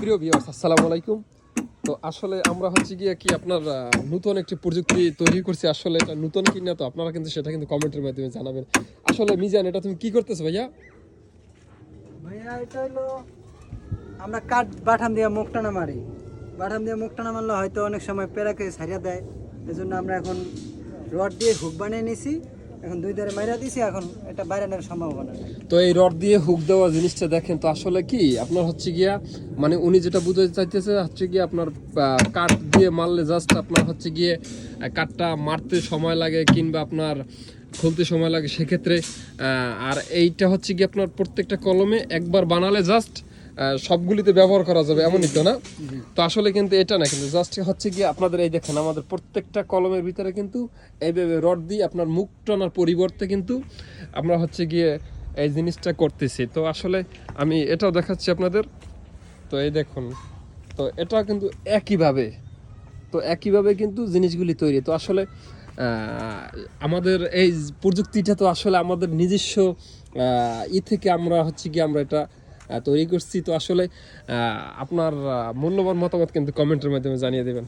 প্রিয় ভিউয়ার্স আসসালামু আলাইকুম। তো আসলে আমরা হচ্ছে গিয়ে কি আপনার নতুন একটি প্রযুক্তি তৈরি করছি। আসলে এটা নতুন কি না তো আপনারা কিন্তু সেটা কিন্তু কমেন্টের মাধ্যমে জানাবেন। আসলে মিজান, এটা তুমি কি করতেছো ভাইয়া? ভাইয়া এটা হলো আমরা কাঠ বাটাম দিয়ে মুখ টানা মারি। বাটাম দিয়ে মুখ টানা মারলে হয়তো অনেক সময় পেরাকে ছাড়িয়ে দেয়, এই জন্য আমরা এখন রড দিয়ে হুক বানিয়ে নিছি। এখন দুই ধারে মাইরা দিছি, এখন এটা বাইরে নেওয়ার সম্ভাবনা নেই। তো এই রড দিয়ে হুক দেওয়া জিনিসটা দেখেন তো আসলে কি আপনার হচ্ছে গিয়া মানে উনি যেটা বুঝাতে চাইতেছে হচ্ছে গিয়ে আপনার কাঠ দিয়ে মারলে জাস্ট আপনার হচ্ছে গিয়ে কাঠটা মারতে সময় লাগে কিংবা আপনার খুলতে সময় লাগে সেক্ষেত্রে। আর এইটা হচ্ছে গিয়ে আপনার প্রত্যেকটা কলমে একবার বানালে জাস্ট সবগুলিতে ব্যবহার করা যাবে এমনই তো না? তো আসলে কিন্তু এটা না, কিন্তু জাস্ট হচ্ছে গিয়ে আপনাদের এই দেখেন আমাদের প্রত্যেকটা কলমের ভিতরে কিন্তু এইভাবে রড দিয়ে আপনার মুখ টানার পরিবর্তে কিন্তু আমরা হচ্ছে গিয়ে এই জিনিসটা করতেছি। তো আসলে আমি এটাও দেখাচ্ছি আপনাদের। তো এই দেখুন, তো এটা কিন্তু একইভাবে কিন্তু জিনিসগুলি তৈরি। তো আসলে আমাদের এই প্রযুক্তিটা তো আসলে আমাদের নিজস্ব থেকে আমরা হচ্ছে কি আমরা এটা তৈরি করছি। তো আসলে আপনার মূল্যবান মতামত কিন্তু কমেন্টের মাধ্যমে জানিয়ে দেবেন।